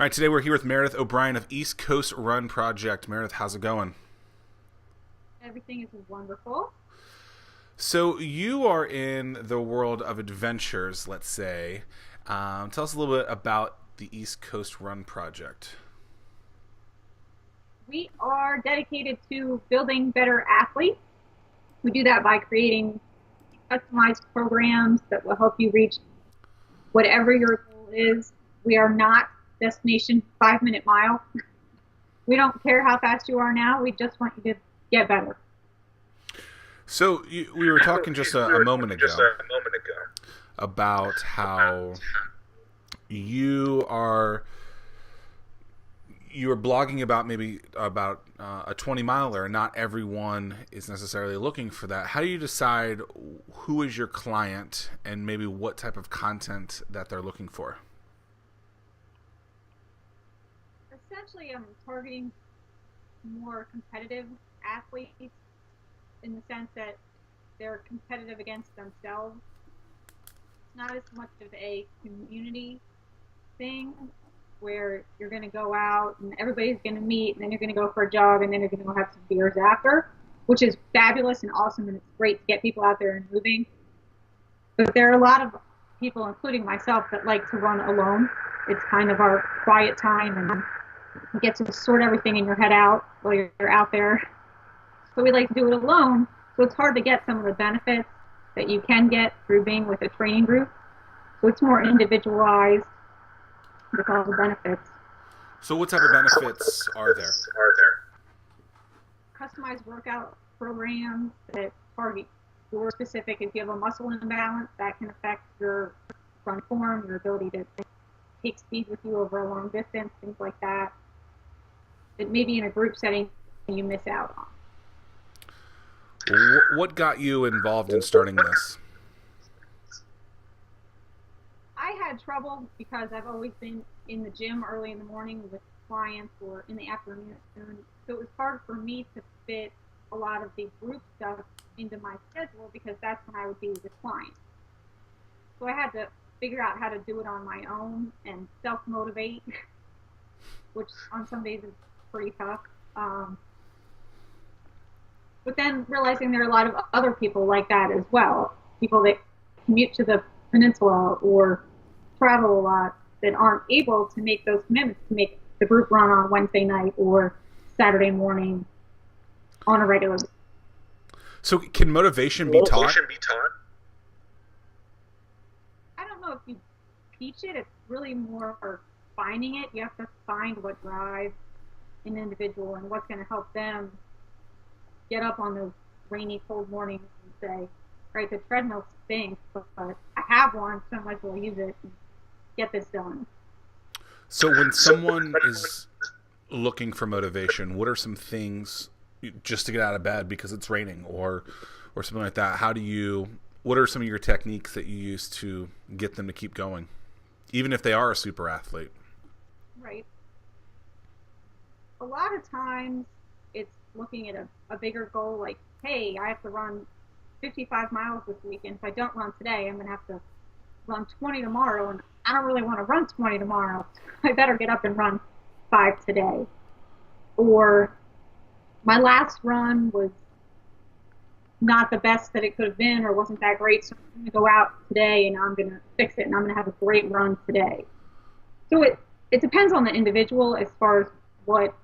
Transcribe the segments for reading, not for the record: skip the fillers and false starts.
All right, today we're here with Meredith O'Brien of East Coast Run Project. Meredith, how's it going? Everything is wonderful. So you are in the world of adventures, let's say. Tell us a little bit about the East Coast Run Project. We are dedicated to building better athletes. We do that by creating customized programs that will help you reach whatever your goal is. We are not destination 5 minute mile. We don't care how fast you are now. We just want you to get better. We were talking just a moment ago moment ago. about how you are you were blogging about maybe about a 20 miler. Not everyone is necessarily looking for that. How do you decide who is your client and maybe what type of content that they're looking for? Essentially, I'm targeting more competitive athletes in the sense that they're competitive against themselves. It's not as much of a community thing where you're going to go out and everybody's going to meet and then you're going to go for a jog and then you're going to go have some beers after, which is fabulous and awesome and it's great to get people out there and moving. But there are a lot of people, including myself, that like to run alone. It's kind of our quiet time and you get to sort everything in your head out while you're out there. So we like to do it alone. So it's hard to get some of the benefits that you can get through being with a training group. So it's more individualized with all the benefits. So what type of benefits are there? Customized workout programs that target your specific. If you have a muscle imbalance, that can affect your run form, your ability to take speed with you over a long distance, things like that. That maybe in a group setting you miss out on. What got you involved in starting this? I had trouble because I've always been in the gym early in the morning with clients or in the afternoon. So it was hard for me to fit a lot of the group stuff into my schedule because that's when I would be with clients. So I had to figure out how to do it on my own and self-motivate, which on some days is pretty tough. But then realizing there are a lot of other people like that as well. People that commute to the peninsula or travel a lot that aren't able to make those commitments to make the group run on Wednesday night or Saturday morning on a regular basis. So can motivation be taught? I don't know if you teach it. It's really more finding it. You have to find what drives an individual and what's going to help them get up on those rainy, cold mornings and say, right, the treadmill stinks, but I have one, so I might as well use it and get this done. So when someone is looking for motivation, what are some things just to get out of bed because it's raining or something like that? What are some of your techniques that you use to get them to keep going, even if they are a super athlete? Right. A lot of times it's looking at a bigger goal like, hey, I have to run 55 miles this week, and if I don't run today, I'm going to have to run 20 tomorrow, and I don't really want to run 20 tomorrow. I better get up and run 5 today. Or my last run was not the best that it could have been or wasn't that great, so I'm going to go out today and I'm going to fix it and I'm going to have a great run today. So it depends on the individual as far as what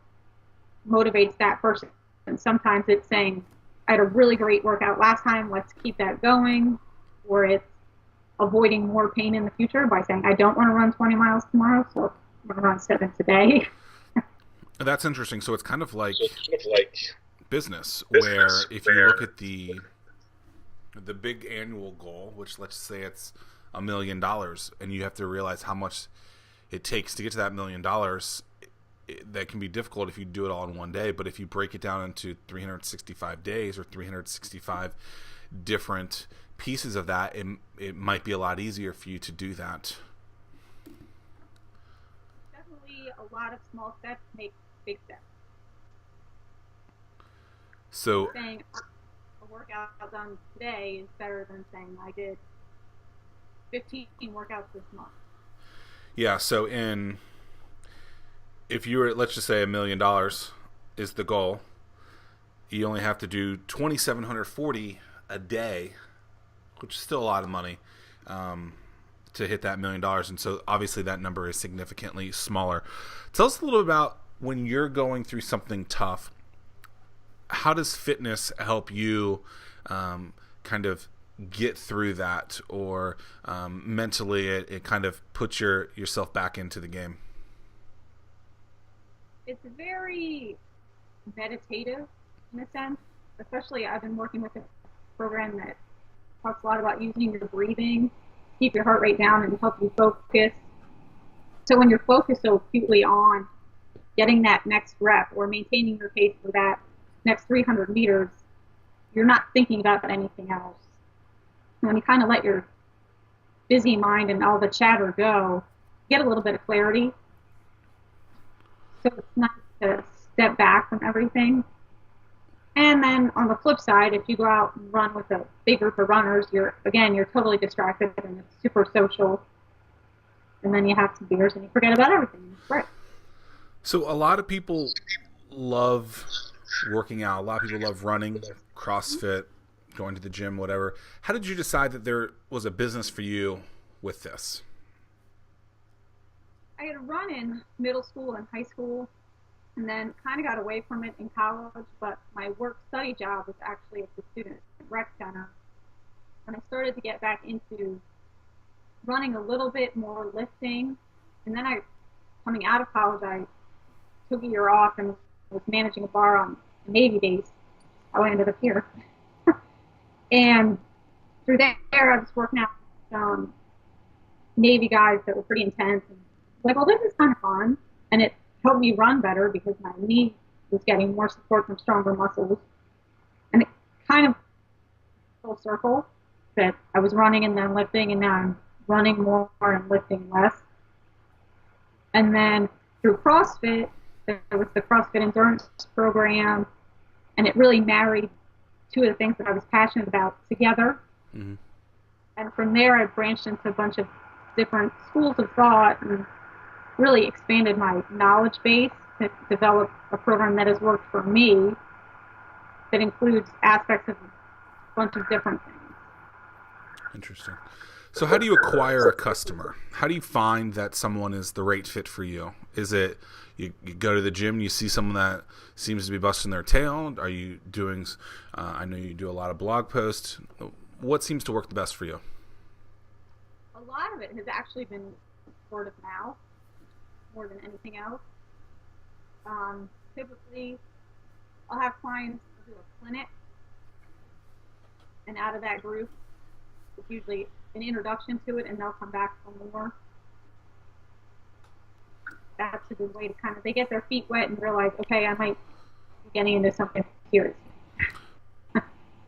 motivates that person. And sometimes it's saying, I had a really great workout last time, let's keep that going. Or it's avoiding more pain in the future by saying, I don't want to run 20 miles tomorrow, so I'm going to run 7 today. That's interesting. So it's kind of like business, where if you look at the big annual goal, which let's say it's $1 million, and you have to realize how much it takes to get to that $1 million, that can be difficult if you do it all in one day. But if you break it down into 365 days or 365 different pieces of that, it might be a lot easier for you to do that. Definitely a lot of small steps make big steps. So saying a workout done today is better than saying I did 15 workouts this month. yeah, so in if you were, let's just say $1 million is the goal, you only have to do 2,740 a day, which is still a lot of money, to hit that $1 million. And so obviously that number is significantly smaller. Tell us a little about when you're going through something tough. How does fitness help you kind of get through that, or mentally it kind of puts yourself back into the game? It's very meditative in a sense. Especially, I've been working with a program that talks a lot about using your breathing, keep your heart rate down, and help you focus. So when you're focused so acutely on getting that next rep or maintaining your pace for that next 300 meters, you're not thinking about anything else. And when you kind of let your busy mind and all the chatter go, you get a little bit of clarity. So it's nice to step back from everything. And then on the flip side, if you go out and run with a big group of runners, you're totally distracted and it's super social. And then you have some beers and you forget about everything. It's great. So a lot of people love working out. A lot of people love running, CrossFit, going to the gym, whatever. How did you decide that there was a business for you with this? I had run in middle school and high school, and then kind of got away from it in college, but my work-study job was actually at the Student Rec Center. And I started to get back into running a little bit more lifting, and then coming out of college, I took a year off and was managing a bar on Navy days. How I ended up here. And through there, I was working out with some Navy guys that were pretty intense. And like, well, this is kind of fun. And it helped me run better because my knee was getting more support from stronger muscles. And it kind of full circle that I was running and then lifting, and now I'm running more and lifting less. And then through CrossFit, there was the CrossFit Endurance program, and it really married two of the things that I was passionate about together. Mm-hmm. And from there, I branched into a bunch of different schools of thought and really expanded my knowledge base to develop a program that has worked for me that includes aspects of a bunch of different things. Interesting. So how do you acquire a customer? How do you find that someone is the right fit for you? Is it you go to the gym, you see someone that seems to be busting their tail? Are you doing, I know you do a lot of blog posts. What seems to work the best for you? A lot of it has actually been word of mouth more than anything else. Typically, I'll have clients do a clinic, and out of that group, it's usually an introduction to it, and they'll come back for more. That's a good way to they get their feet wet and realize, okay, I might be getting into something serious.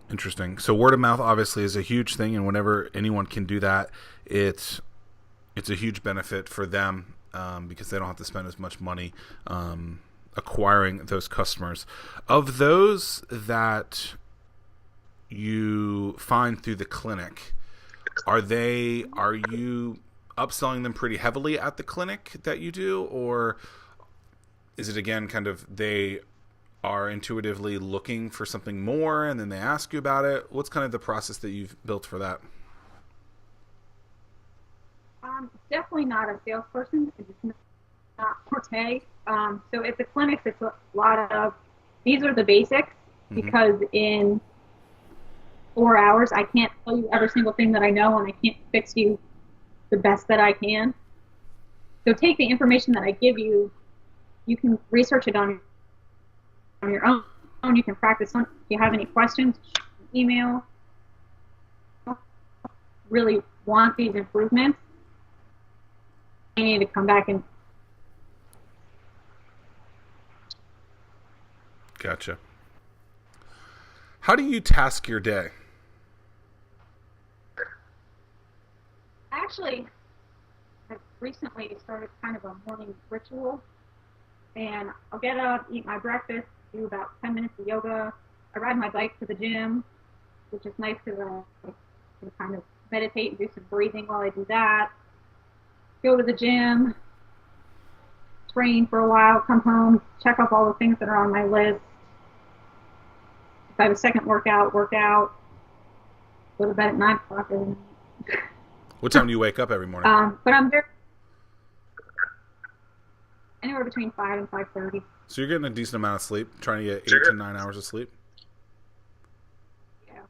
Interesting. So word of mouth obviously is a huge thing, and whenever anyone can do that, it's a huge benefit for them because they don't have to spend as much money acquiring those customers. Of those that you find through the clinic, are you upselling them pretty heavily at the clinic that you do, or is it again kind of they are intuitively looking for something more and then they ask you about it? What's kind of the process that you've built for that? Definitely not a salesperson. It's not forte. So at the clinics, it's a lot of, these are the basics, because in 4 hours, I can't tell you every single thing that I know, and I can't fix you the best that I can. So take the information that I give you. You can research it on your own. You can practice on. If you have any questions, email. Really want these improvements, you need to come back and. Gotcha. How do you task your day? Actually, I've recently started kind of a morning ritual, and I'll get up, eat my breakfast, do about 10 minutes of yoga. I ride my bike to the gym, which is nice because I can kind of meditate and do some breathing while I do that. Go to the gym, train for a while, come home, check off all the things that are on my list. If I have a second workout, work out. Go to bed at 9 o'clock every night. What time do you wake up every morning? But I'm very anywhere between 5 and 5:30. So you're getting a decent amount of sleep, trying to get 8 to 9 hours of sleep. Yeah.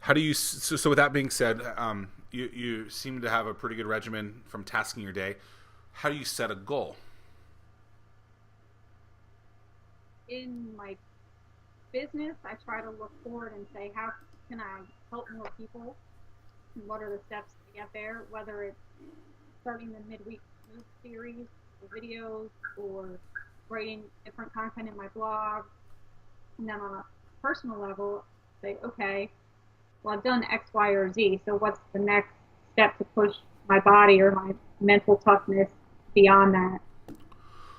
How do you? So with that being said, you seem to have a pretty good regimen from tasking your day. How do you set a goal? In my business, I try to look forward and say, how can I help more people? And what are the steps to get there? Whether it's starting the midweek news series, or videos, or writing different content in my blog. And then on a personal level, say, okay, well, I've done X, Y, or Z, so what's the next step to push my body or my mental toughness beyond that?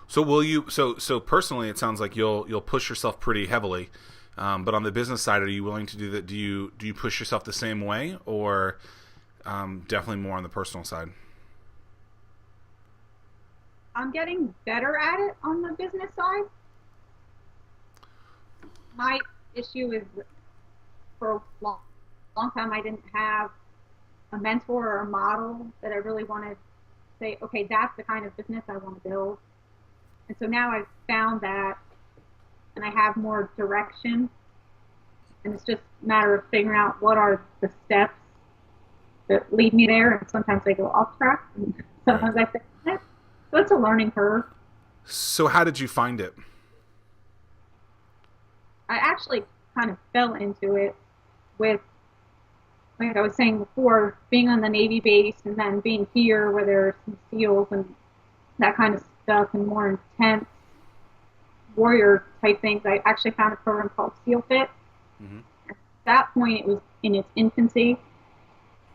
So will you? So personally, it sounds like you'll push yourself pretty heavily, but on the business side, are you willing to do that? Do you push yourself the same way, or definitely more on the personal side? I'm getting better at it on the business side. My issue is for a long time I didn't have a mentor or a model that I really wanted to say, okay, that's the kind of business I want to build. And so now I've found that, and I have more direction, and it's just a matter of figuring out what are the steps that lead me there, and sometimes they go off track, and sometimes I think, so it's a learning curve. So how did you find it? I actually kind of fell into it with, like I was saying before, being on the Navy base and then being here where there's some SEALs and that kind of stuff and more intense warrior type things. I actually found a program called SEAL Fit. Mm-hmm. At that point, it was in its infancy,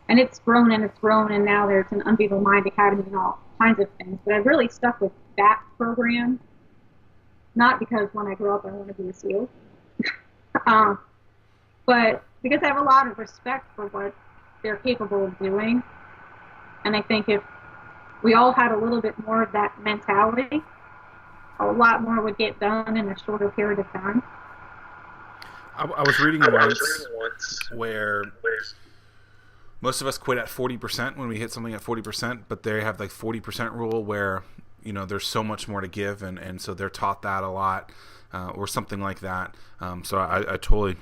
and it's grown, and now there's an Unbeatable Mind Academy and all kinds of things. But I've really stuck with that program, not because when I grow up I want to be a SEAL, but because I have a lot of respect for what they're capable of doing. And I think if we all had a little bit more of that mentality, a lot more would get done in a shorter period of time. I was reading once where most of us quit at 40% when we hit something at 40%, but they have like 40% rule where, you know, there's so much more to give, and so they're taught that a lot, or something like that. So I totally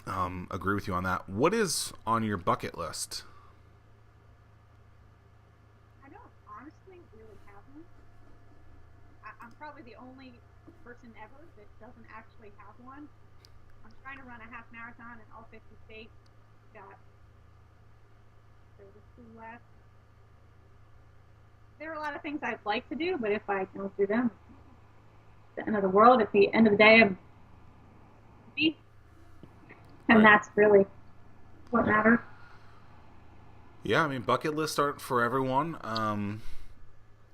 agree with you on that. What is on your bucket list? I don't honestly really have one. I'm probably the only person ever that doesn't actually have one. I'm trying to run a half marathon in all 50 states. Got two left. There are a lot of things I'd like to do, but if I don't do them, it's the end of the world. At the end of the day, I'm happy, and that's really what matters. Yeah, I mean, bucket lists aren't for everyone.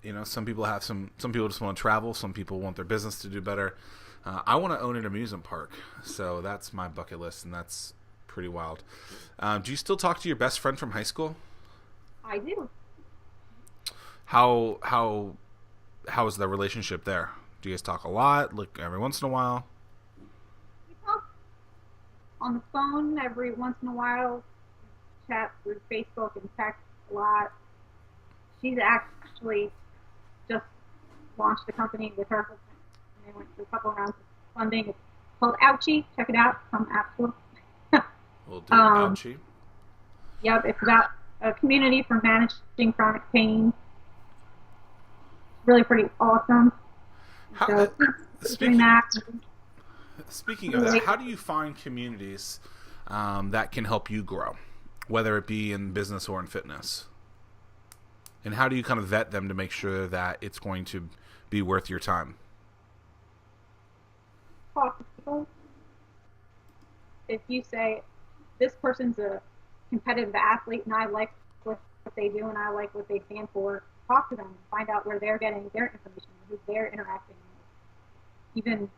You know, some people just want to travel. Some people want their business to do better. I want to own an amusement park, so that's my bucket list, and that's pretty wild. Do you still talk to your best friend from high school? I do. How is the relationship there? Do you guys talk a lot, like every once in a while? We talk on the phone every once in a while, chat through Facebook and text a lot. She's actually just launched a company with her husband, and they went through a couple rounds of funding. It's called Ouchie. Check it out. Come App Store. We'll do Ouchie. Yep, it's about a community for managing chronic pain. Really pretty awesome. Speaking of that, how do you find communities that can help you grow, whether it be in business or in fitness? And how do you kind of vet them to make sure that it's going to be worth your time? Talk to people. If you say, this person's a competitive athlete and I like what they do and I like what they stand for, talk to them and find out where they're getting their information, who they're interacting with. Even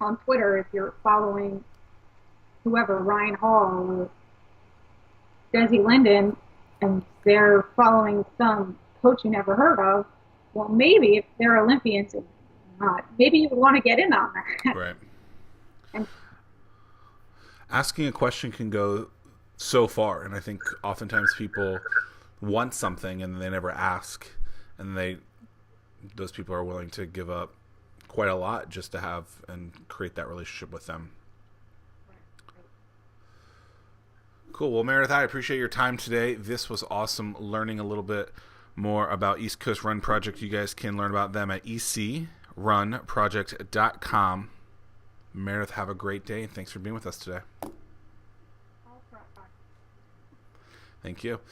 on Twitter, if you're following whoever, Ryan Hall or Desi Linden, and they're following some coach you never heard of, well, maybe if they're Olympians and not, maybe you would want to get in on that. Right. And Asking a question can go so far, and I think oftentimes people want something and they never ask, and those people are willing to give up quite a lot just to have and create that relationship with them. Cool. Well, Meredith, I appreciate your time today. This was awesome learning a little bit more about East Coast Run Project. You guys can learn about them at ecrunproject.com. Meredith, have a great day, and thanks for being with us today. Thank you.